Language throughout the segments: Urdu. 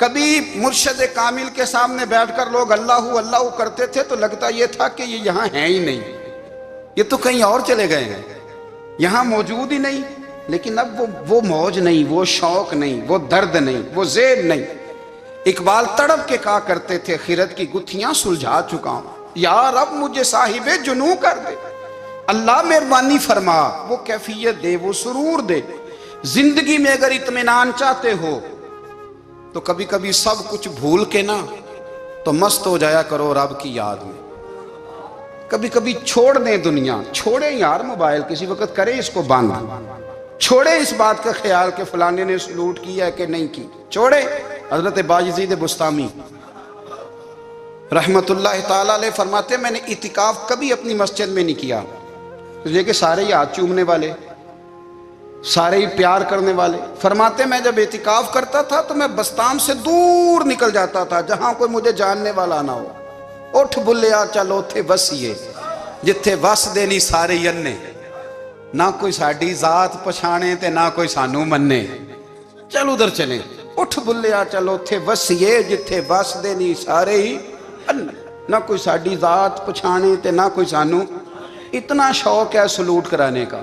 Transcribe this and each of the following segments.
کبھی مرشد کامل کے سامنے بیٹھ کر لوگ اللہ اللہ کرتے تھے تو لگتا یہ تھا کہ یہ یہاں ہیں ہی نہیں، یہ تو کہیں اور چلے گئے ہیں، یہاں موجود ہی نہیں۔ لیکن اب وہ موج نہیں، وہ شوق نہیں، وہ درد نہیں، وہ ذیل نہیں۔ اقبال تڑپ کے کہا کرتے تھے خیرت کی گتھیاں سلجھا چکا ہوں، یا رب مجھے صاحب جنوں کر دے، اللہ مہربانی فرما، وہ کیفیت دے، وہ سرور دے۔ زندگی میں اگر اطمینان چاہتے ہو تو کبھی کبھی سب کچھ بھول کے نا تو مست ہو جایا کرو رب کی یاد میں۔ کبھی کبھی چھوڑ دیں دنیا، چھوڑیں یار موبائل، کسی وقت کریں اس کو بند، چھوڑیں اس بات کا خیال کہ فلانے نے سلوٹ کیا ہے کہ نہیں کی، چھوڑیں۔ حضرت باجزید بستامی رحمت اللہ تعالیٰ علیہ فرماتے میں نے اعتکاف کبھی اپنی مسجد میں نہیں کیا، یہ کہ سارے ہی ہاتھ چومنے والے، سارے ہی پیار کرنے والے۔ فرماتے میں جب اعتکاف کرتا تھا تو میں بستام سے دور نکل جاتا تھا جہاں کوئی مجھے جاننے والا نہ ہو۔ اٹھ بلیا چل اوتھے وسیے جتھے وس دینی سارے ینے، نہ کوئی ساڈی ذات پچھانے تے نہ کوئی سانو مننے، چل ادھر چلیں۔ اٹھ بلیا چل اوتھے وسیے جتھے وس دینی سارے ہی انے، نہ کوئی ساڈی ذات پچھانے تے نہ کوئی سانو۔ اتنا شوق ہے سلوٹ کرانے کا،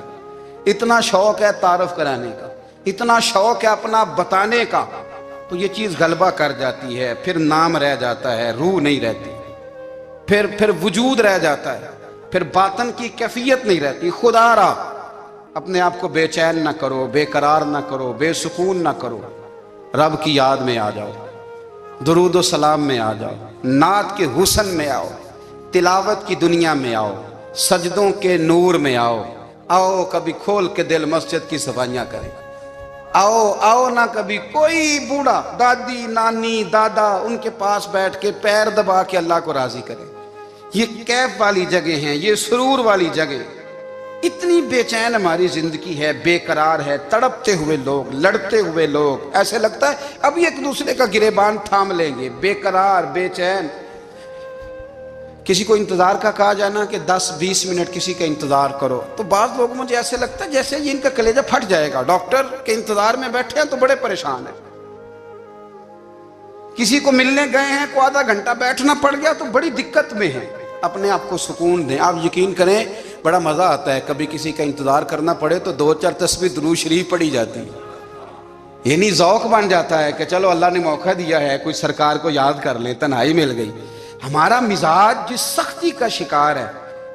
اتنا شوق ہے تعارف کرانے کا، اتنا شوق ہے اپنا بتانے کا، تو یہ چیز غلبہ کر جاتی ہے، پھر نام رہ جاتا ہے، روح نہیں رہتی، پھر وجود رہ جاتا ہے، پھر باطن کی کیفیت نہیں رہتی۔ خدا را اپنے آپ کو بے چین نہ کرو، بے قرار نہ کرو، بے سکون نہ کرو، رب کی یاد میں آ جاؤ، درود و سلام میں آ جاؤ، نعت کے حسن میں آؤ، تلاوت کی دنیا میں آؤ، سجدوں کے نور میں آؤ۔ آؤ کبھی کھول کے دل مسجد کی صفائیاں کریں، آؤ نہ کبھی کوئی بوڑھا، دادی، نانی، دادا ان کے پاس بیٹھ کے پیر دبا کے اللہ کو راضی کریں۔ یہ کیف والی جگہ ہیں، یہ سرور والی جگہ۔ اتنی بے چین ہماری زندگی ہے، بے قرار ہے، تڑپتے ہوئے لوگ، لڑتے ہوئے لوگ، ایسے لگتا ہے ابھی ایک دوسرے کا گریبان تھام لیں گے، بے قرار، بے چین۔ کسی کو انتظار کا کہا جانا کہ 10-20 منٹ کسی کا انتظار کرو تو بعض لوگ مجھے ایسے لگتا ہے جیسے یہ ان کا کلیجہ پھٹ جائے گا، ڈاکٹر کے انتظار میں بیٹھے ہیں تو بڑے پریشان ہیں۔ کسی کو ملنے گئے ہیں کو آدھا گھنٹہ بیٹھنا پڑ گیا تو بڑی دقت میں ہیں۔ اپنے آپ کو سکون دیں۔ آپ یقین کریں بڑا مزہ آتا ہے، کبھی کسی کا انتظار کرنا پڑے تو 2-4 تسبیح درود شریف پڑھی جاتی ہے، یعنی ذوق بن جاتا ہے کہ چلو اللہ نے موقع دیا ہے، کوئی سرکار کو یاد کر لیں، تنہائی مل گئی۔ ہمارا مزاج جس سختی کا شکار ہے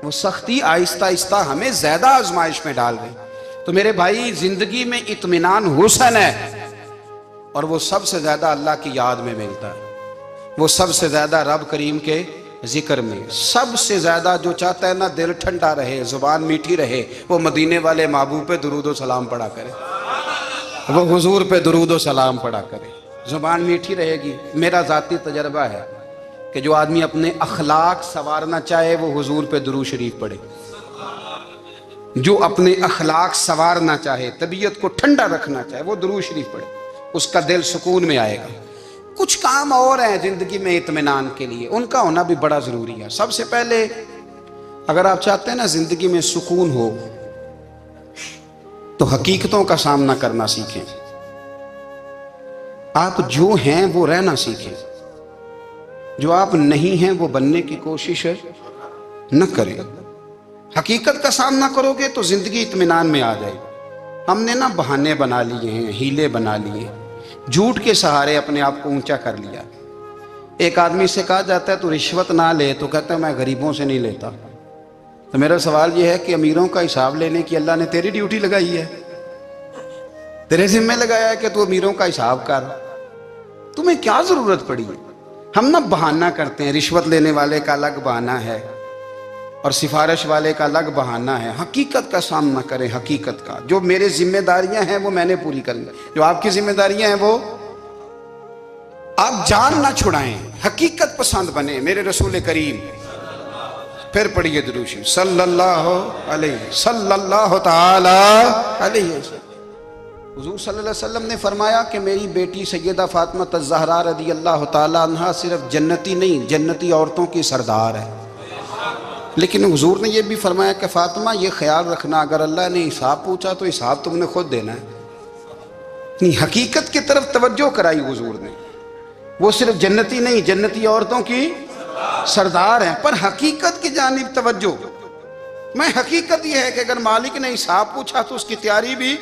وہ سختی آہستہ آہستہ ہمیں زیادہ آزمائش میں ڈال گئی۔ تو میرے بھائی زندگی میں اطمینان حسن ہے، اور وہ سب سے زیادہ اللہ کی یاد میں ملتا ہے، وہ سب سے زیادہ رب کریم کے ذکر میں۔ سب سے زیادہ جو چاہتا ہے نا دل ٹھنڈا رہے، زبان میٹھی رہے، وہ مدینے والے محبوب پہ درود و سلام پڑھا کرے، وہ حضور پہ درود و سلام پڑھا کرے، زبان میٹھی رہے گی۔ میرا ذاتی تجربہ ہے کہ جو آدمی اپنے اخلاق سنوارنا چاہے وہ حضور پہ درود شریف پڑھے، جو اپنے اخلاق سنوارنا چاہے، طبیعت کو ٹھنڈا رکھنا چاہے، وہ درود شریف پڑھے، اس کا دل سکون میں آئے گا۔ کچھ کام اور ہیں زندگی میں اطمینان کے لیے، ان کا ہونا بھی بڑا ضروری ہے۔ سب سے پہلے اگر آپ چاہتے ہیں نا زندگی میں سکون ہو تو حقیقتوں کا سامنا کرنا سیکھیں، آپ جو ہیں وہ رہنا سیکھیں، جو آپ نہیں ہیں وہ بننے کی کوشش نہ کریں۔ حقیقت کا سامنا کرو گے تو زندگی اطمینان میں آ جائے۔ ہم نے نا بہانے بنا لیے ہیں، ہیلے بنا لیے، جھوٹ کے سہارے اپنے آپ کو اونچا کر لیا۔ ایک آدمی سے کہا جاتا ہے تو رشوت نہ لے، تو کہتا ہے میں غریبوں سے نہیں لیتا۔ تو میرا سوال یہ ہے کہ امیروں کا حساب لینے کی اللہ نے تیری ڈیوٹی لگائی ہے، تیرے ذمہ لگایا ہے کہ تو امیروں کا حساب کر، تمہیں کیا ضرورت پڑی ہے؟ ہم نا بہانہ کرتے ہیں، رشوت لینے والے کا الگ بہانہ ہے اور سفارش والے کا الگ بہانہ ہے۔ حقیقت کا سامنا کریں، حقیقت کا۔ جو میرے ذمہ داریاں ہیں وہ میں نے پوری کرنی، جو آپ کی ذمہ داریاں ہیں وہ آپ جان نہ چھڑائیں، حقیقت پسند بنیں۔ میرے رسول کریم پھر پڑھیے درود شریف صلی اللہ تعالی علیہ وسلم۔ حضور صلی اللہ علیہ وسلم نے فرمایا کہ میری بیٹی سیدہ فاطمہ الزہرا رضی اللہ تعالی عنہا صرف جنتی نہیں، جنتی عورتوں کی سردار ہے۔ لیکن حضور نے یہ بھی فرمایا کہ فاطمہ یہ خیال رکھنا اگر اللہ نے حساب پوچھا تو حساب تم نے خود دینا ہے۔ حقیقت کی طرف توجہ کرائی حضور نے وہ صرف جنتی نہیں، جنتی عورتوں کی سردار ہیں، پر حقیقت کی جانب توجہ۔ میں حقیقت یہ ہے کہ اگر مالک نے حساب پوچھا تو اس کی تیاری بھی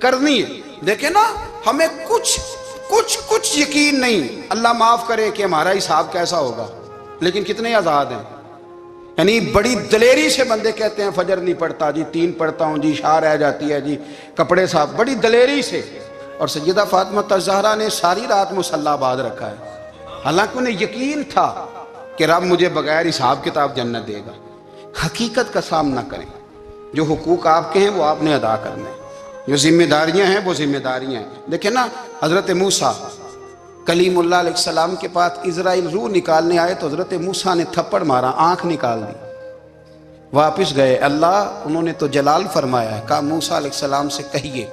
کرنی ہے۔ دیکھیں نا، ہمیں کچھ یقین نہیں، اللہ معاف کرے کہ ہمارا حساب کیسا ہوگا، لیکن کتنے آزاد ہیں۔ یعنی بڑی دلیری سے بندے کہتے ہیں فجر نہیں پڑھتا جی، 3 پڑھتا ہوں جی، شاہ رہ جاتی ہے جی، کپڑے صاف، بڑی دلیری سے۔ اور سیدہ فاطمہ الزہرا نے ساری رات مصلی باندھ رکھا ہے، حالانکہ انہیں یقین تھا کہ رب مجھے بغیر حساب کتاب جنت دے گا۔ حقیقت کا سامنا کریں، جو حقوق آپ کے ہیں وہ آپ نے ادا کرنے ہیں، جو ذمہ داریاں ہیں وہ ذمہ داریاں ہیں۔ دیکھیں نا، حضرت موسیٰ کلیم اللہ علیہ السلام کے پاس اسرائیل روح نکالنے آئے تو حضرت موسیٰ نے تھپڑ مارا، آنکھ نکال دی، واپس گئے۔ اللہ انہوں نے تو جلال فرمایا ہے، کہا موسیٰ علیہ السلام سے کہیے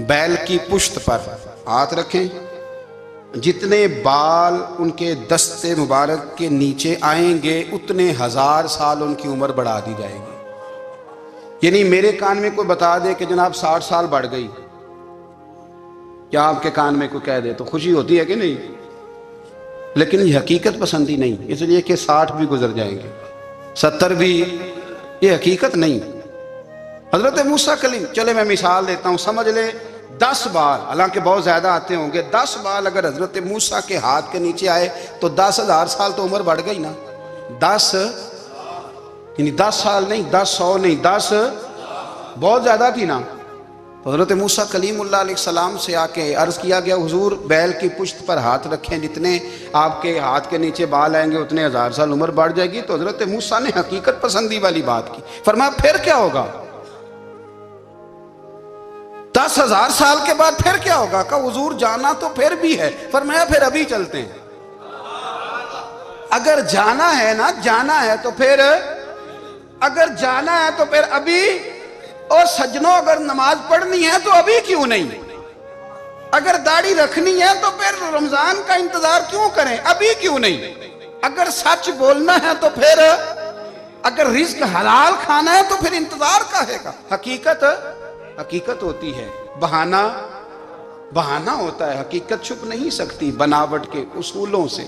بیل کی پشت پر ہاتھ رکھیں، جتنے بال ان کے دست مبارک کے نیچے آئیں گے اتنے 1000 سال ان کی عمر بڑھا دی جائے گی۔ یعنی میرے کان میں کوئی بتا دے کہ جناب 60 سال بڑھ گئی، یا آپ کے کان میں کوئی کہہ دے تو خوشی ہوتی ہے کہ نہیں؟ لیکن یہ حقیقت پسندی نہیں، اس لیے کہ 60 بھی گزر جائیں گے، 70 بھی، یہ حقیقت نہیں۔ حضرت موسیٰ کلیم، چلے میں مثال دیتا ہوں، سمجھ لے 10 بال، حالانکہ بہت زیادہ آتے ہوں گے، 10 بال اگر حضرت موسیٰ کے ہاتھ کے نیچے آئے تو 10,000 سال تو عمر بڑھ گئی نا۔ 10 یعنی 10 سال نہیں، 10 100 نہیں، 10 بہت زیادہ تھی نا۔ تو حضرت موسیٰ کلیم اللہ علیہ السلام سے آ کے عرض کیا گیا، حضور بیل کی پشت پر ہاتھ رکھیں، جتنے آپ کے ہاتھ کے نیچے بال آئیں گے اتنے 1000 سال عمر بڑھ جائے گی۔ تو حضرت موسیٰ نے حقیقت پسندی والی بات کی، فرمایا پھر کیا ہوگا؟ 10,000 سال کے بعد پھر کیا ہوگا؟ کہا حضور جانا تو پھر بھی ہے، فرمایا پھر ابھی چلتے ہیں۔ اگر جانا ہے نا، جانا ہے تو پھر، اگر جانا ہے تو پھر ابھی۔ اور سجنوں، اگر نماز پڑھنی ہے تو ابھی کیوں نہیں؟ اگر داڑھی رکھنی ہے تو پھر رمضان کا انتظار کیوں کریں، ابھی کیوں نہیں؟ اگر سچ بولنا ہے تو پھر، اگر رزق حلال کھانا ہے تو پھر انتظار کا ہے گا۔ حقیقت ہوتی ہے، بہانہ ہوتا ہے، حقیقت چھپ نہیں سکتی بناوٹ کے اصولوں سے،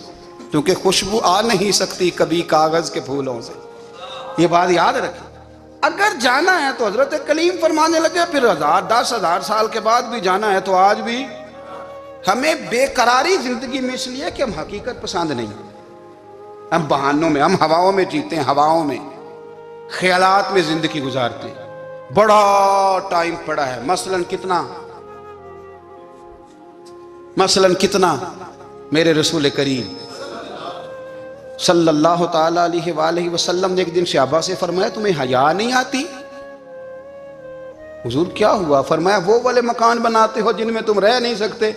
کیونکہ خوشبو آ نہیں سکتی کبھی کاغذ کے پھولوں سے۔ یہ بات یاد رکھیں، اگر جانا ہے تو حضرت کلیم فرمانے لگے پھر 10,000 سال کے بعد بھی جانا ہے تو آج بھی۔ ہمیں بے قراری زندگی میں اس لیے کہ ہم حقیقت پسند نہیں، ہم بہانوں میں، ہم ہواؤں میں جیتے ہیں، ہواؤں میں، خیالات میں زندگی گزارتے ہیں۔ بڑا ٹائم پڑا ہے، مثلاً کتنا میرے رسول کریم صلی اللہ تعالیٰ علیہ وآلہ وسلم نے ایک دن صحابہ سے فرمایا تمہیں حیا نہیں آتی؟ حضور کیا ہوا؟ فرمایا وہ والے مکان بناتے ہو جن میں تم رہ نہیں سکتے،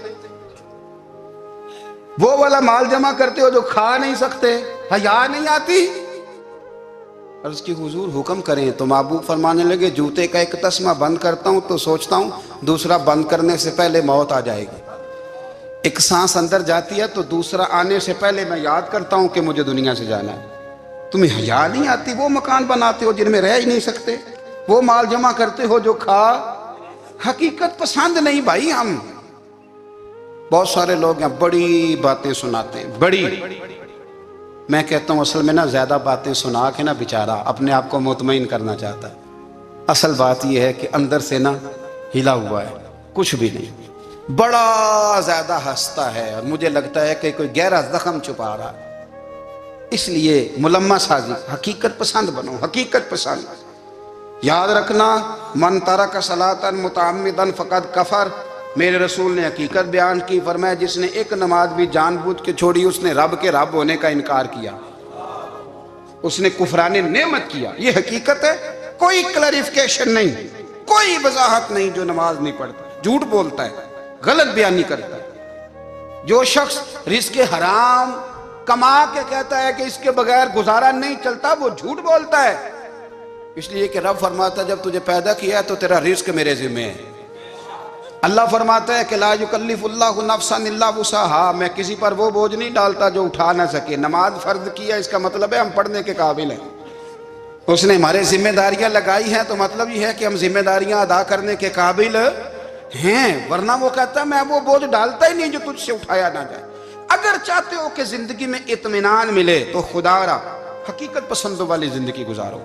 وہ والا مال جمع کرتے ہو جو کھا نہیں سکتے، حیا نہیں آتی؟ عرض کی حضور حکم کریں تو محبوب فرمانے لگے جوتے کا ایک تسمہ بند کرتا ہوں تو سوچتا ہوں دوسرا بند کرنے سے پہلے موت آ جائے گی، ایک سانس اندر جاتی ہے تو دوسرا آنے سے پہلے میں یاد کرتا ہوں کہ مجھے دنیا سے جانا ہے۔ تمہیں حیا نہیں آتی؟ وہ مکان بناتے ہو جن میں رہ ہی نہیں سکتے، وہ مال جمع کرتے ہو جو کھا۔ حقیقت پسند نہیں بھائی ہم۔ بہت سارے لوگ ہیں بڑی باتیں سناتے ہیں، بڑی، میں کہتا ہوں اصل میں نا زیادہ باتیں سنا کے نا بیچارہ اپنے آپ کو مطمئن کرنا چاہتا ہے، اصل بات یہ ہے کہ اندر سے نا ہلا ہوا ہے، کچھ بھی نہیں، بڑا زیادہ ہنستا ہے اور مجھے لگتا ہے کہ کوئی گہرا زخم چھپا رہا ہے۔ اس لیے ملمہ سازی، حقیقت پسند بنو، حقیقت پسند۔ یاد رکھنا، من ترک صلاۃ متعمدا فقد کفر، میرے رسول نے حقیقت بیان کی، فرمایا جس نے ایک نماز بھی جان بوجھ کے چھوڑی اس نے رب کے رب ہونے کا انکار کیا، اس نے کفران نعمت کیا۔ یہ حقیقت ہے، کوئی کلیریفیکیشن نہیں، کوئی وضاحت نہیں۔ جو نماز نہیں پڑھتا، جھوٹ بولتا ہے، غلط بیانی کرتا ہے، جو شخص رزق حرام کما کے کہتا ہے کہ اس کے بغیر گزارا نہیں چلتا، وہ جھوٹ بولتا ہے۔ اس لیے کہ رب فرماتا ہے جب تجھے پیدا کیا ہے تو تیرا رزق میرے ذمہ ہے۔ اللہ فرماتا ہے کہ لا یکلف اللہ نفسا الا وسعہا، میں کسی پر وہ بوجھ نہیں ڈالتا جو اٹھا نہ سکے۔ نماز فرض کیا اس کا مطلب ہے ہم پڑھنے کے قابل ہیں، اس نے ہمارے ذمہ داریاں لگائی ہیں تو مطلب یہ ہے کہ ہم ذمہ داریاں ادا کرنے کے قابل ہیں، ورنہ وہ کہتا ہے میں وہ بوجھ ڈالتا ہی نہیں جو تجھ سے اٹھایا نہ جائے۔ اگر چاہتے ہو کہ زندگی میں اطمینان ملے تو خدا را حقیقت پسندوں والی زندگی گزارو.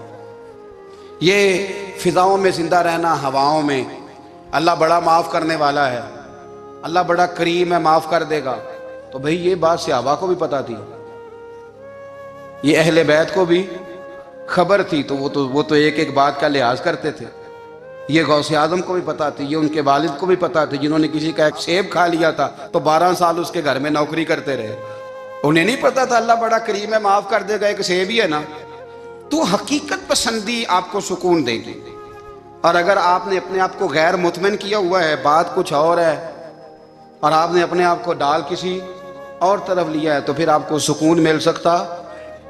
یہ فضاؤں میں زندہ رہنا، ہواؤں میں اللہ بڑا معاف کرنے والا ہے، اللہ بڑا کریم ہے، معاف کر دے گا، تو بھئی یہ بات صحابہ کو بھی پتا تھی، یہ اہل بیت کو بھی خبر تھی، تو وہ تو ایک ایک بات کا لحاظ کرتے تھے. یہ غوث اعظم کو بھی پتا تھی، یہ ان کے والد کو بھی پتا تھی، جنہوں نے کسی کا ایک سیب کھا لیا تھا تو 12 سال اس کے گھر میں نوکری کرتے رہے. انہیں نہیں پتا تھا اللہ بڑا کریم ہے، معاف کر دے گا، ایک سیب ہی ہے نا. تو حقیقت پسندی آپ کو سکون دے گی. اور اگر آپ نے اپنے آپ کو غیر مطمئن کیا ہوا ہے، بات کچھ اور ہے، اور آپ نے اپنے آپ کو ڈال کسی اور طرف لیا ہے، تو پھر آپ کو سکون مل سکتا؟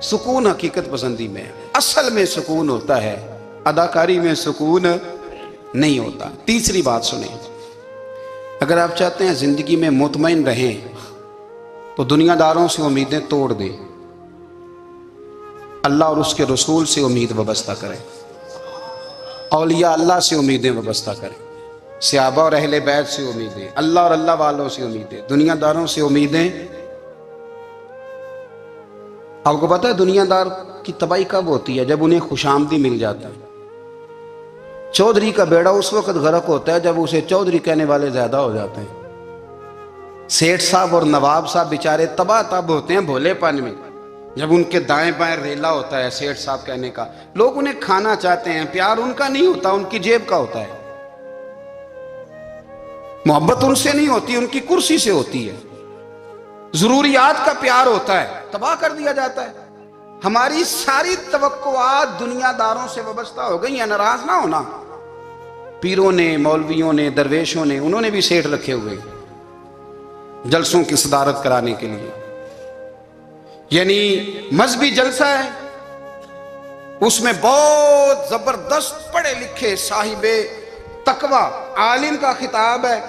سکون حقیقت پسندی میں، اصل میں سکون ہوتا ہے، اداکاری میں سکون نہیں ہوتا. تیسری بات سنیں، اگر آپ چاہتے ہیں زندگی میں مطمئن رہیں تو دنیا داروں سے امیدیں توڑ دیں، اللہ اور اس کے رسول سے امید وابستہ کریں، اولیاء اللہ سے امیدیں وابستہ کریں، صحابہ اور اہل بیت سے امیدیں، اللہ اور اللہ والوں سے امیدیں، دنیا داروں سے امیدیں. آپ کو پتہ ہے دنیا دار کی تباہی کب ہوتی ہے؟ جب انہیں خوش آمدی مل جاتا ہے. چودھری کا بیڑا اس وقت غرق ہوتا ہے جب اسے چودھری کہنے والے زیادہ ہو جاتے ہیں. سیٹھ صاحب اور نواب صاحب بیچارے تباہ تب ہوتے ہیں بھولے پن میں، جب ان کے دائیں بائیں ریلا ہوتا ہے سیٹھ صاحب کہنے کا. لوگ انہیں کھانا چاہتے ہیں، پیار ان کا نہیں ہوتا، ان کی جیب کا ہوتا ہے. محبت ان سے نہیں ہوتی، ان کی کرسی سے ہوتی ہے. ضروریات کا پیار ہوتا ہے، تباہ کر دیا جاتا ہے. ہماری ساری توقعات دنیا داروں سے وابستہ ہو گئی ہیں. ناراض نہ ہونا، پیروں نے، مولویوں نے، درویشوں نے، انہوں نے بھی سیٹ رکھے ہوئے جلسوں کی صدارت کرانے کے لیے. یعنی مذہبی جلسہ ہے، اس میں بہت زبردست پڑھے لکھے صاحب تقوی عالم کا خطاب ہے،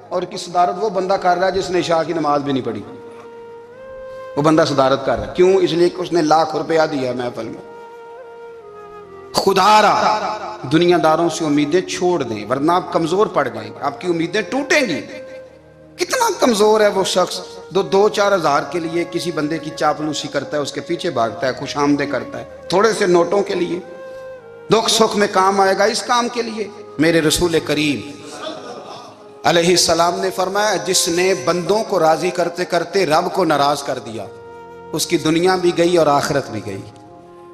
اور کی صدارت وہ بندہ کر رہا ہے جس نے عشاء کی نماز بھی نہیں پڑھی. وہ بندہ صدارت کر رہا ہے، کیوں؟ اس لیے کہ اس نے ₹1,00,000 دیا محفل میں. خدا را دنیا داروں سے امیدیں چھوڑ دیں، ورنہ آپ کمزور پڑ جائیں گے، آپ کی امیدیں ٹوٹیں گی. کتنا کمزور ہے وہ شخص جو 2-4 ہزار کے لیے کسی بندے کی چاپلوسی کرتا ہے، اس کے پیچھے بھاگتا ہے، خوش آمدیں کرتا ہے تھوڑے سے نوٹوں کے لیے. دکھ سکھ میں کام آئے گا اس کام کے لیے. میرے رسول کریم علیہ السلام نے فرمایا، جس نے بندوں کو راضی کرتے کرتے رب کو ناراض کر دیا، اس کی دنیا بھی گئی اور آخرت بھی گئی.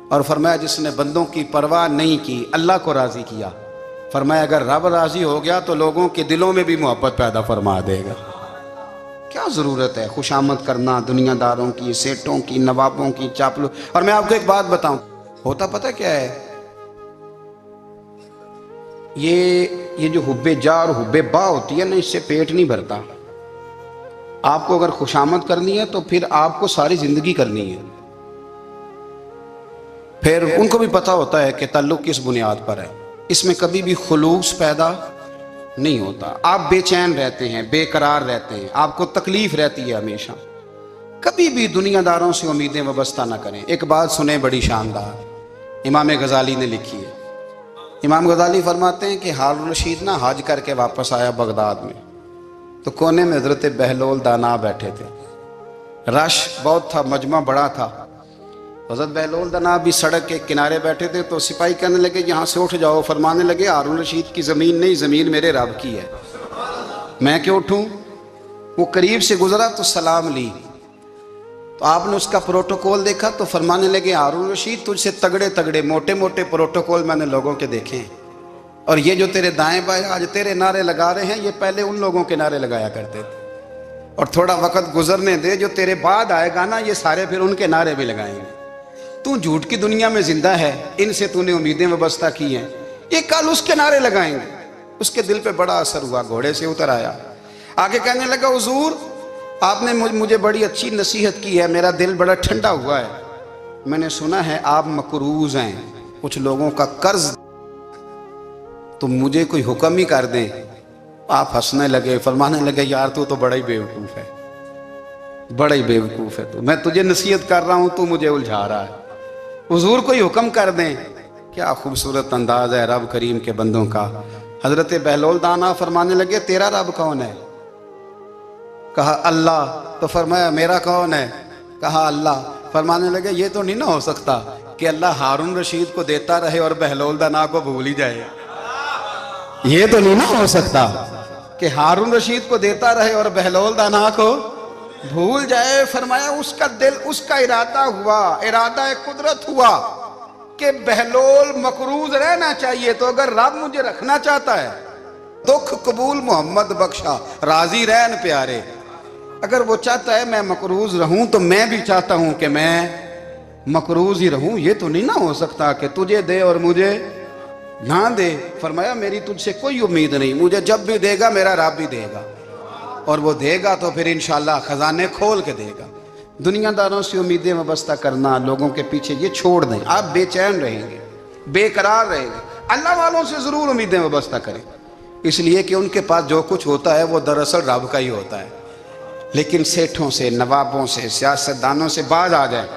اور فرمایا جس نے بندوں کی پرواہ نہیں کی، اللہ کو راضی کیا، فرمایا اگر رب راضی ہو گیا تو لوگوں کے دلوں میں بھی محبت پیدا فرما دے گا. کیا ضرورت ہے خوشامد کرنا دنیا داروں کی، سیٹوں کی، نوابوں کی، چاپلو. اور میں آپ کو ایک بات بتاؤں، ہوتا پتہ کیا ہے؟ یہ جو حب جا اور حب با ہوتی ہے نا، اس سے پیٹ نہیں بھرتا. آپ کو اگر خوشامد کرنی ہے تو پھر آپ کو ساری زندگی کرنی ہے. پھر ان کو بھی پتہ ہوتا ہے کہ تعلق کس بنیاد پر ہے، اس میں کبھی بھی خلوص پیدا نہیں ہوتا. آپ بے چین رہتے ہیں، بے قرار رہتے ہیں، آپ کو تکلیف رہتی ہے ہمیشہ. کبھی بھی دنیا داروں سے امیدیں وابستہ نہ کریں. ایک بات سنیں بڑی شاندار، امام غزالی نے لکھی ہے. امام غزالی فرماتے ہیں کہ ہارون الرشید نہ حج کر کے واپس آیا بغداد میں، تو کونے میں حضرت بہلول دانا بیٹھے تھے. رش بہت تھا، مجمع بڑا تھا. حضرت بہلول دانا بھی سڑک کے کنارے بیٹھے تھے، تو سپاہی کہنے لگے یہاں سے اٹھ جاؤ. فرمانے لگے ہارون الرشید کی زمین نہیں، زمین میرے رب کی ہے، میں کیوں اٹھوں؟ وہ قریب سے گزرا تو سلام لی، تو آپ نے اس کا پروٹوکول دیکھا تو فرمانے لگے ہارون الرشید تجھ سے تگڑے تگڑے موٹے موٹے پروٹوکول میں نے لوگوں کے دیکھے ہیں، اور یہ جو تیرے دائیں بائیں آج تیرے نعرے لگا رہے ہیں، یہ پہلے ان لوگوں کے نعرے لگایا کرتے تھے. اور تھوڑا وقت گزرنے دے، جو تیرے بعد آئے گا نا، یہ سارے پھر ان کے نعرے بھی لگائیں گے. تو جھوٹ کی دنیا میں زندہ ہے، ان سے تو نے امیدیں وابستہ کی ہیں، یہ کل اس کے نعرے لگائیں گے. اس کے دل پہ بڑا اثر ہوا، گھوڑے سے اتر آیا، آگے کہنے لگا حضور آپ نے مجھے بڑی اچھی نصیحت کی ہے، میرا دل بڑا ٹھنڈا ہوا ہے. میں نے سنا ہے آپ مقروض ہیں، کچھ لوگوں کا قرض، تو مجھے کوئی حکم ہی کر دیں. آپ ہنسنے لگے، فرمانے لگے یار تو بڑا ہی بیوقوف ہے، بڑا ہی بیوقوف ہے. تو میں تجھے نصیحت کر رہا ہوں، تو مجھے الجھا رہا ہے. حضور کوئی حکم کر دیں. کیا خوبصورت انداز ہے رب کریم کے بندوں کا. حضرت بہلول دانا فرمانے لگے تیرا رب کون ہے؟ کہا اللہ، تو فرمایا میرا کون ہے؟ کہا اللہ۔ فرمانے لگے یہ تو نہیں نہ ہو سکتا کہ اللہ ہارون رشید کو دیتا رہے اور بہلول دانا کو بھول ہی جائے۔ یہ تو نہیں نہ ہو سکتا کہ ہارون رشید کو دیتا رہے اور بہلول دانا کو بھول جائے۔ فرمایا اس کا دل، اس کا ارادہ ہوا، ارادہ قدرت ہوا کہ بہلول مقروض رہنا چاہیے، تو اگر رب مجھے رکھنا چاہتا ہے، دکھ قبول محمد بخشا راضی رہن پیارے، اگر وہ چاہتا ہے میں مقروض رہوں تو میں بھی چاہتا ہوں کہ میں مقروض ہی رہوں۔ یہ تو نہیں نہ ہو سکتا کہ تجھے دے اور مجھے نہ دے۔ فرمایا میری تجھ سے کوئی امید نہیں، مجھے جب بھی دے گا میرا رب بھی دے گا، اور وہ دے گا تو پھر انشاءاللہ خزانے کھول کے دے گا۔ دنیا داروں سے امیدیں وابستہ کرنا، لوگوں کے پیچھے، یہ چھوڑ دیں، آپ بے چین رہیں گے، بے قرار رہیں گے۔ اللہ والوں سے ضرور امیدیں وابستہ کریں، اس لیے کہ ان کے پاس جو کچھ ہوتا ہے وہ دراصل رب کا ہی ہوتا ہے۔ لیکن سیٹھوں سے، نوابوں سے، سیاستدانوں سے باز آ جائیں،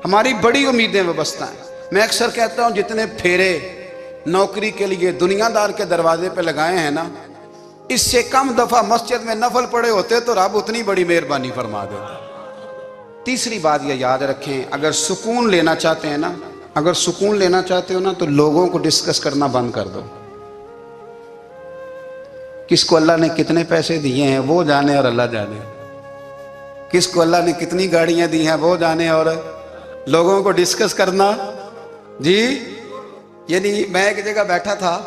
ہماری بڑی امیدیں وابستہ ہیں۔ میں اکثر کہتا ہوں جتنے پھیرے نوکری کے لیے دنیا دار کے دروازے پہ لگائے ہیں نا، اس سے کم دفعہ مسجد میں نفل پڑے ہوتے تو رب اتنی بڑی مہربانی فرما دیتا۔ تیسری بات یہ یاد رکھیں، اگر سکون لینا چاہتے ہیں نا، اگر سکون لینا چاہتے ہو نا، تو لوگوں کو ڈسکس کرنا بند کر دو۔ کس کو اللہ نے کتنے پیسے دیے ہیں وہ جانے اور اللہ جانے، کس کو اللہ نے کتنی گاڑیاں دی ہیں وہ جانے، اور لوگوں کو ڈسکس کرنا جی۔ یعنی میں ایک جگہ بیٹھا تھا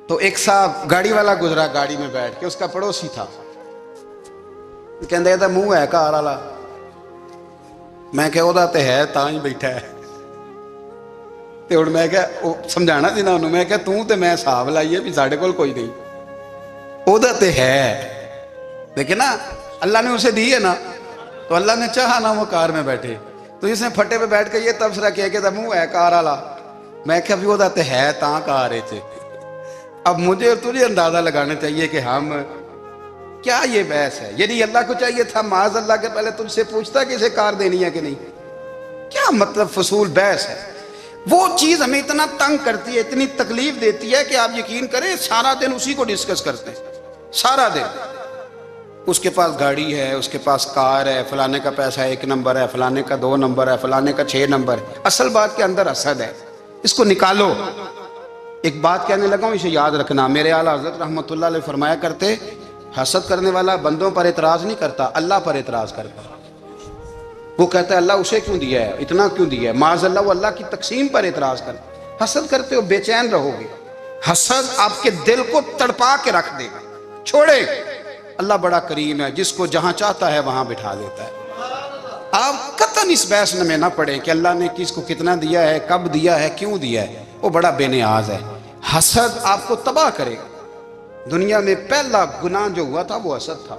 تو ایک صاحب گاڑی والا گزرا، گاڑی میں بیٹھ کے، اس کا پڑوسی تھا، کہندے تھا منہ ہے کار والا، میں کہ وہ تے ہے تاں ہی بیٹھا ہے، تے ہن میں کہ سمجھانا سی نا انہوں، میں کہ توں تے میں حساب لائیے بھی ساڈے کول کوئی نہیں، وہ تے ہے، لیکن نا اللہ نے اسے دی ہے نا، تو اللہ نے چاہا نا وہ کار میں بیٹھے، تو اس نے پھٹے پہ بیٹھ کے یہ تبصرہ کیا کہ منہ ہے کار والا، میں کہ ابھی وہ تے ہے تاں کار ہے۔ اب مجھے اور تجھے اندازہ لگانا چاہیے کہ ہم کیا یہ بحث ہے؟ یعنی اللہ کو چاہیے تھا معاذ اللہ کے پہلے تجھ سے پوچھتا کہ اسے کار دینی ہے کہ نہیں؟ کیا مطلب فضول بحث ہے؟ وہ چیز ہمیں اتنا تنگ کرتی ہے، اتنی تکلیف دیتی ہے کہ آپ یقین کریں سارا دن اسی کو ڈسکس کرتے ہیں، سارا دن۔ اس کے پاس گاڑی ہے، اس کے پاس کار ہے، فلانے کا پیسہ 1 نمبر ہے، فلانے کا 2 نمبر ہے، فلانے کا 6 نمبر ہے۔ اصل بات کے اندر حسد ہے، اس کو نکالو۔ ایک بات کہنے لگا ہوں، اسے یاد رکھنا، میرے اعلیٰ حضرت رحمۃ اللہ علیہ فرمایا کرتے، حسد کرنے والا بندوں پر اعتراض نہیں کرتا، اللہ پر اعتراض کرتا۔ وہ کہتا ہے اللہ اسے کیوں دیا ہے، اتنا کیوں دیا ہے، معاذ اللہ وہ اللہ کی تقسیم پر اعتراض کرتا۔ حسد کرتے ہو بے چین رہو گے، حسد آپ کے دل کو تڑپا کے رکھ دے گا۔ چھوڑے، اللہ بڑا کریم ہے، جس کو جہاں چاہتا ہے وہاں بٹھا دیتا ہے۔ آپ قطعاً اس بحث میں نہ پڑیں کہ اللہ نے کس کو کتنا دیا ہے، کب دیا ہے، کیوں دیا ہے، وہ بڑا بے نیاز ہے۔ حسد آپ کو تباہ کرے گا۔ دنیا میں پہلا گناہ جو ہوا تھا وہ حسد تھا۔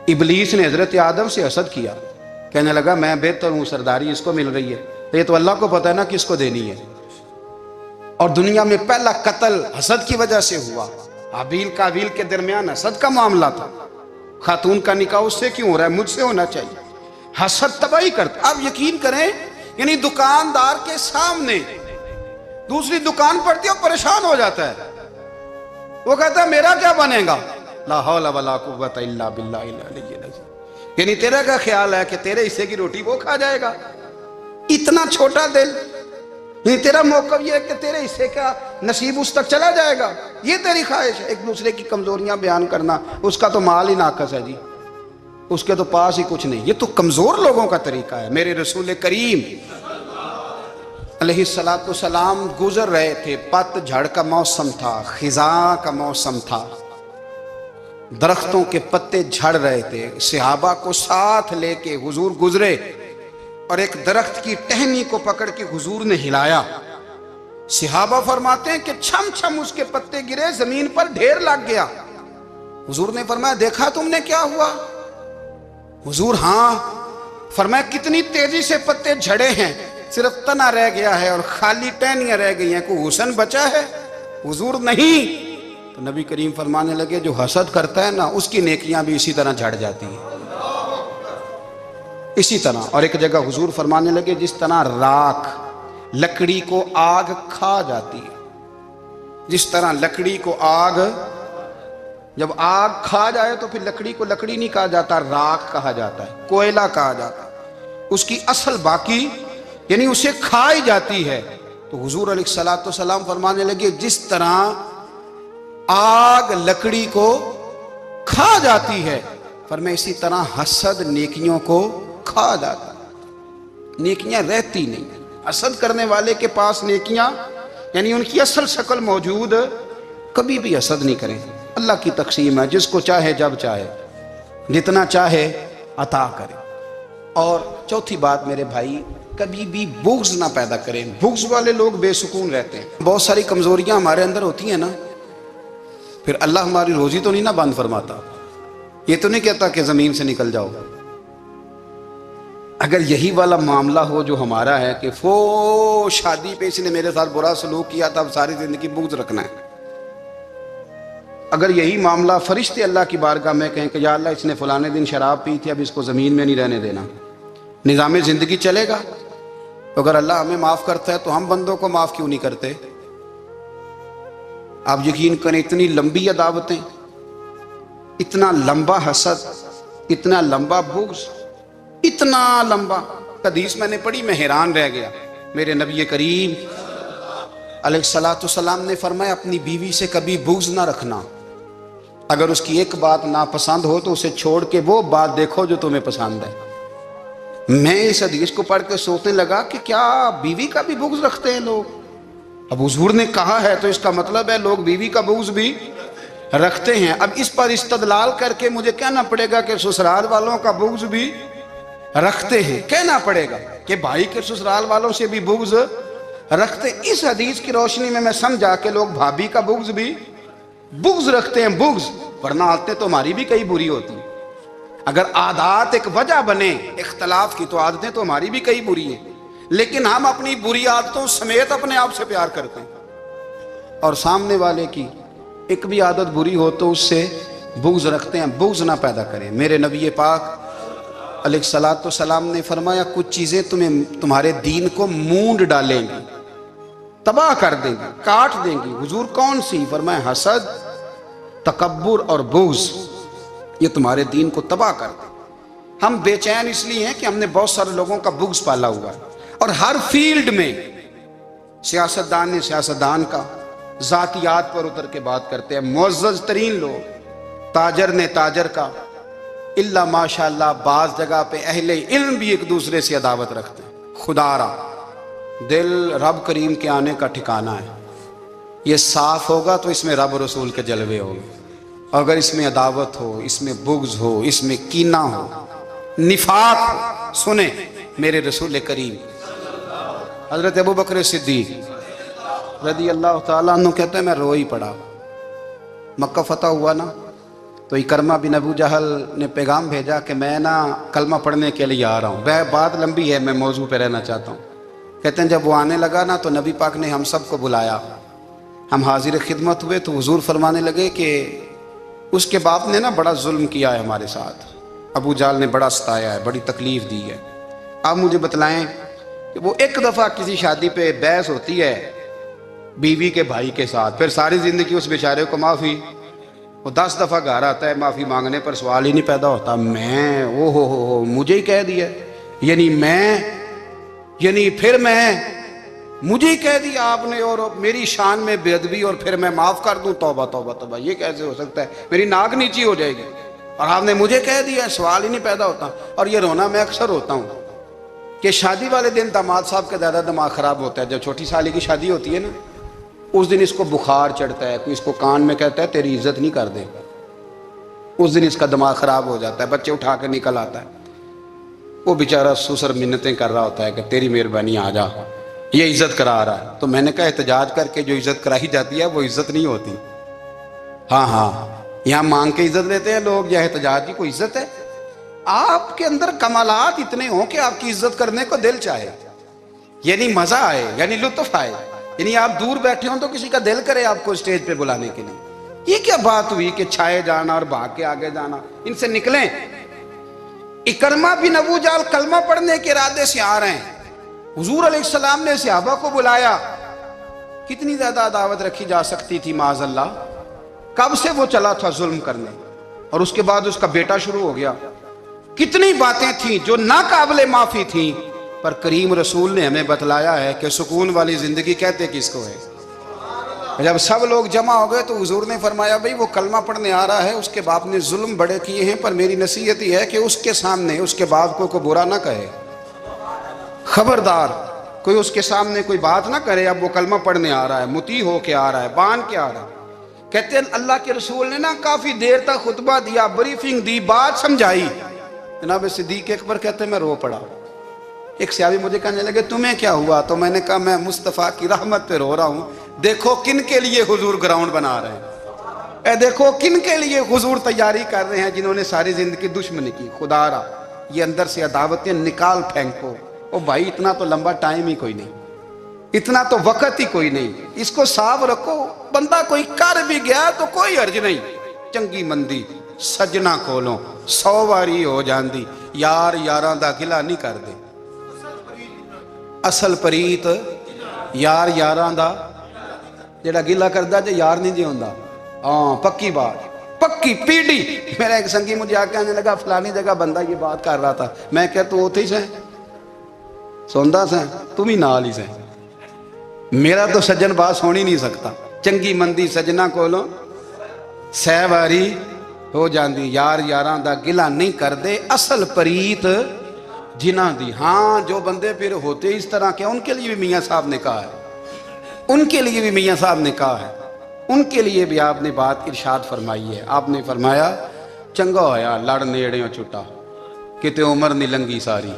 ابلیس نے حضرت آدم سے حسد کیا، کہنے لگا میں بہتر ہوں، سرداری اس کو مل رہی ہے، تو یہ تو اللہ کو پتہ ہے نا کس کو دینی ہے۔ اور دنیا میں پہلا قتل حسد کی وجہ سے ہوا، حابیل قابیل کے درمیان حسد کا معاملہ تھا۔ خاتون کا نکاح اس سے کیوں ہو رہا ہے، مجھ سے ہونا چاہیے۔ حسد تباہی کرتا۔ آپ یقین کریں، یعنی دکاندار کے سامنے دوسری دکان پڑتی ہے اور پریشان ہو جاتا ہے، وہ کہتا ہے میرا کیا بنے گا، لا حول ولا قوت الا باللہ العلی العظیم۔ یعنی تیرا کیا خیال ہے کہ تیرے حصے کی روٹی وہ کھا جائے گا؟ اتنا چھوٹا دل، یعنی تیرا موقف یہ ہے کہ تیرے حصے کا نصیب اس تک چلا جائے گا، یہ تیری خواہش ہے؟ ایک دوسرے کی کمزوریاں بیان کرنا، اس کا تو مال ہی ناقص ہے جی، اس کے تو پاس ہی کچھ نہیں، یہ تو کمزور لوگوں کا طریقہ ہے۔ میرے رسول کریم علیہ السلام گزر رہے تھے، پت جھڑ کا موسم تھا، خزاں کا موسم تھا، درختوں کے پتے جھڑ رہے تھے، صحابہ کو ساتھ لے کے حضور گزرے اور ایک درخت کی ٹہنی کو پکڑ کے حضور نے ہلایا۔ صحابہ فرماتے ہیں کہ چھم چھم اس کے پتے گرے، زمین پر ڈھیر لگ گیا۔ حضور نے فرمایا دیکھا تم نے کیا ہوا؟ حضور ہاں۔ فرمایا کتنی تیزی سے پتے جھڑے ہیں، صرف تنا رہ گیا ہے اور خالی ٹہنیاں رہ گئی ہیں، کوئی حسن بچا ہے؟ حضور نہیں۔ تو نبی کریم فرمانے لگے جو حسد کرتا ہے نا اس کی نیکیاں بھی اسی طرح جھڑ جاتی ہیں، اسی طرح۔ اور ایک جگہ حضور فرمانے لگے جس طرح راکھ لکڑی کو آگ کھا جاتی ہے، جس طرح لکڑی کو آگ جب آگ کھا جائے تو پھر لکڑی کو لکڑی نہیں کہا جاتا، راکھ کہا جاتا ہے، کوئلہ کہا جاتا ہے، اس کی اصل باقی یعنی اسے کھائی جاتی ہے۔ تو حضور علیہ الصلوۃ والسلام فرمانے لگے جس طرح آگ لکڑی کو کھا جاتی ہے، فرمایا اسی طرح حسد نیکیوں کو کھا جاتا ہے، نیکیاں رہتی نہیں۔ حسد کرنے والے کے پاس نیکیاں یعنی ان کی اصل شکل موجود، کبھی بھی حسد نہیں کریں۔ اللہ کی تقسیم ہے، جس کو چاہے جب چاہے جتنا چاہے عطا کرے۔ اور چوتھی بات میرے بھائی، کبھی بھی بغض نہ پیدا کریں۔ بغض والے لوگ بے سکون رہتے ہیں۔ بہت ساری کمزوریاں ہمارے اندر ہوتی ہیں نا، پھر اللہ ہماری روزی تو نہیں نہ بند فرماتا، یہ تو نہیں کہتا کہ زمین سے نکل جاؤ۔ اگر یہی والا معاملہ ہو جو ہمارا ہے کہ شادی پہ اس نے میرے ساتھ برا سلوک کیا تھا، اب ساری زندگی بغض رکھنا ہے، اگر یہی معاملہ فرشتے اللہ کی بارگاہ میں کہیں کہ یا اللہ اس نے فلانے دن شراب پی تھی، اب اس کو زمین میں نہیں رہنے دینا، نظام زندگی چلے گا؟ تو اگر اللہ ہمیں معاف کرتا ہے تو ہم بندوں کو معاف کیوں نہیں کرتے؟ آپ یقین کریں اتنی لمبی عداوتیں، اتنا لمبا حسد، اتنا لمبا بغض، اتنا لمبا حدیث میں نے پڑھی، میں حیران رہ گیا۔ میرے نبی کریم علیہ الصلوۃ والسلام نے فرمایا اپنی بیوی سے کبھی بغض نہ رکھنا، اگر اس کی ایک بات ناپسند ہو تو اسے چھوڑ کے وہ بات دیکھو جو تمہیں پسند ہے۔ میں اس حدیث کو پڑھ کے سوچنے لگا کہ کیا بیوی کا بھی بغض رکھتے ہیں لوگ؟ اب حضور نے کہا ہے تو اس کا مطلب ہے لوگ بیوی کا بغض بھی رکھتے ہیں۔ اب اس پر استدلال کر کے مجھے کہنا پڑے گا کہ سسرال والوں کا بغض بھی رکھتے ہیں، کہنا پڑے گا کہ بھائی کے سسرال والوں سے بھی بغض رکھتے۔ اس حدیث کی روشنی میں سمجھا کہ لوگ بھابھی کا بغض بھی رکھتے ہیں، بغض، ورنہ عادتیں تو ہماری بھی کئی بری ہوتی ہیں۔ اگر عادات ایک وجہ بنے اختلاف کی تو عادتیں تو ہماری بھی کئی بری ہیں، لیکن ہم اپنی بری عادتوں سمیت اپنے آپ سے پیار کرتے ہیں، اور سامنے والے کی ایک بھی عادت بری ہو تو اس سے بغض رکھتے ہیں۔ بغض نہ پیدا کریں۔ میرے نبی پاک علیہ الصلوۃ والسلام نے فرمایا کچھ چیزیں تمہارے دین کو مونڈ ڈالیں گی، تباہ کر دیں گی، کاٹ دیں گی۔ حضور کون سی؟ فرمایا حسد، تکبر اور بغض، یہ تمہارے دین کو تباہ کر دیں۔ ہم بے چین اس لیے ہیں کہ ہم نے بہت سارے لوگوں کا بغض پالا ہوا ہے، اور ہر فیلڈ میں سیاستدان نے سیاستدان کا، ذاتیات پر اتر کے بات کرتے ہیں، معزز ترین لوگ، تاجر نے تاجر کا، اللہ ماشاءاللہ بعض جگہ پہ اہل علم بھی ایک دوسرے سے عداوت رکھتے ہیں۔ خدا را دل رب کریم کے آنے کا ٹھکانہ ہے، یہ صاف ہوگا تو اس میں رب رسول کے جلوے ہوں گے، اگر اس میں عداوت ہو، اس میں بغض ہو، اس میں کینہ ہو، نفاق ہو۔ سنیں میرے رسول کریم حضرت ابوبکر صدیق رضی اللہ تعالیٰ عنہ کہتے ہیں میں رو ہی پڑا۔ مکہ فتح ہوا نا تو اکرمہ بن ابو جہل نے پیغام بھیجا کہ میں نا کلمہ پڑھنے کے لیے آ رہا ہوں۔ بات لمبی ہے، میں موضوع پہ رہنا چاہتا ہوں۔ کہتے ہیں جب وہ آنے لگا نا تو نبی پاک نے ہم سب کو بلایا، ہم حاضر خدمت ہوئے تو حضور فرمانے لگے کہ اس کے باپ نے نا بڑا ظلم کیا ہے ہمارے ساتھ، ابو جہل نے بڑا ستایا ہے، بڑی تکلیف دی ہے۔ آپ مجھے بتلائیں کہ وہ ایک دفعہ کسی شادی پہ بحث ہوتی ہے بیوی کے بھائی کے ساتھ، پھر ساری زندگی اس بیچارے کو معافی، وہ 10 دفعہ گھر آتا ہے معافی مانگنے پر سوال ہی نہیں پیدا ہوتا، میں ہو مجھے ہی کہہ دیا، یعنی پھر مجھے ہی کہہ دیا آپ نے، اور میری شان میں بے ادبی، اور پھر میں معاف کر دوں؟ توبہ توبہ توبہ، یہ کیسے ہو سکتا ہے؟ میری ناک نیچی ہو جائے گی، اور آپ نے مجھے کہہ دیا، سوال ہی نہیں پیدا ہوتا۔ اور یہ رونا میں اکثر ہوتا ہوں کہ شادی والے دن داماد صاحب کا زیادہ دماغ خراب ہوتا ہے۔ جب چھوٹی سالی کی شادی ہوتی ہے نا، اس دن اس کو بخار چڑھتا ہے، کوئی اس کو کان میں کہتا ہے تیری عزت نہیں کر دے، اس دن اس کا دماغ خراب ہو جاتا ہے، بچے اٹھا کے نکل آتا ہے، وہ بیچارہ سسر منتیں کر رہا ہوتا ہے کہ تیری مہربانی آ جا، یہ عزت کرا رہا ہے۔ تو میں نے کہا احتجاج کر کے جو عزت کرائی جاتی ہے وہ عزت نہیں ہوتی۔ ہاں یہاں مانگ کے عزت لیتے ہیں لوگ، یا احتجاج کی کوئی عزت ہے؟ آپ کے اندر کمالات اتنے ہوں کہ آپ کی عزت کرنے کو دل چاہے، یعنی مزہ آئے، یعنی لطف آئے، یعنی آپ دور بیٹھے ہوں تو کسی کا دل کرے آپ کو اسٹیج پہ بلانے کے لیے۔ یہ کیا بات ہوئی کہ چھائے جانا اور بھاگ کے آگے جانا؟ ان سے نکلیں۔ اکرمہ بن ابو جہل کلمہ پڑھنے کے ارادے سے آ رہے ہیں، حضور علیہ السلام نے صحابہ کو بلایا، کتنی زیادہ عداوت رکھی جا سکتی تھی؟ معاذ اللہ، کب سے وہ چلا تھا ظلم کرنے، اور اس کے بعد اس کا بیٹا شروع ہو گیا. کتنی باتیں تھیں جو ناقابل معافی تھیں، پر کریم رسول نے ہمیں بتلایا ہے کہ سکون والی زندگی کہتے کس کو ہے. جب سب لوگ جمع ہو گئے تو حضور نے فرمایا بھئی وہ کلمہ پڑھنے آ رہا ہے، اس کے باپ نے ظلم بڑے کیے ہیں، پر میری نصیحت یہ ہے کہ اس کے سامنے اس کے باپ کو برا نہ کہے. خبردار کوئی اس کے سامنے کوئی بات نہ کرے. اب وہ کلمہ پڑھنے آ رہا ہے، مطیع ہو کے آ رہا ہے، بان کے آ رہا ہے. کہتے ہیں اللہ کے رسول نے نا کافی دیر تک خطبہ دیا، بریفنگ دی، بات سمجھائی. جناب صدیق اکبر کہتے ہیں میں رو پڑا. ایک صحابی مجھے کہنے لگے تمہیں کیا ہوا؟ تو میں نے کہا میں مصطفیٰ کی رحمت پہ رو رہا ہوں. دیکھو کن کے لیے حضور گراؤنڈ بنا رہے ہیں، دیکھو کن کے لیے حضور تیاری کر رہے ہیں، جنہوں نے ساری زندگی دشمنی کی. خدا را یہ اندر سے عداوتیں نکال پھینکو. او بھائی اتنا تو لمبا ٹائم ہی کوئی نہیں، اتنا تو وقت ہی کوئی نہیں، اس کو صاف رکھو. بندہ کوئی کر بھی گیا تو کوئی حرج نہیں. چنگی مندی سجنا کولوں 100 واری ہو جاندی، یار یاراں دا گلا نہیں کر دے. اصل پریت یار یاراں دا جڑا گلا کردا جے یار نہیں جی ہوندا. ہاں پکی بات، پکی پیڑی. میرا ایک سنگی مجھے آ کے آنے لگا فلانی جگہ بندہ یہ بات کر رہا تھا. میں کہ تو اوتھے ہی سے سوندا سے تم ہی نال ہی سے. میرا تو سجن بات سن ہی نہیں سکتا. چنگی مندی سجنا کولوں 100 واری ہو جاندی، یار یاراں دا گلا نہیں کر دے. اصل پریت جنہ دی. ہاں جو بندے پھر ہوتے اس طرح کے ان کے لیے بھی میاں صاحب نے کہا ہے، ان کے لیے بھی میاں صاحب نے کہا ہے، ان کے لیے بھی آپ نے بات ارشاد فرمائی ہے. آپ نے فرمایا چنگا ہویا لڑ نیڑیوں چھٹا، کتے عمر نہیں لنگی ساری.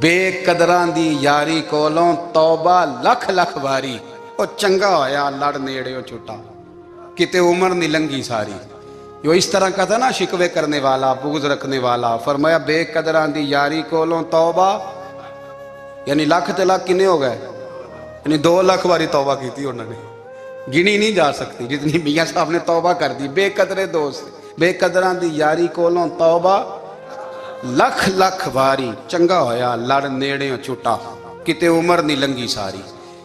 بے قدران دی یاری کولوں توبہ لکھ لکھ باری. او چنگا ہویا لڑ نیڑیوں چھٹا، کتے عمر نہیں لنگی ساری. جو اس طرح کا تھا نا شکوے کرنے والا، بغض رکھنے والا. فرمایا بے قدران دی یاری کولوں توبہ، یعنی لاکھ تے لاکھ کنے ہو گئے، یعنی 2 لاکھ باری توبہ کی تھی انہوں نے، گنی نہیں جا سکتی جتنی میاں صاحب نے توبہ کر دی. بے قدرے دوست، بے قدران دی یاری کولوں توبہ لکھ لکھ باری. چنگا ہویا لڑ نیڑیوں چھٹا، کتے عمر نہیں لنگی ساری.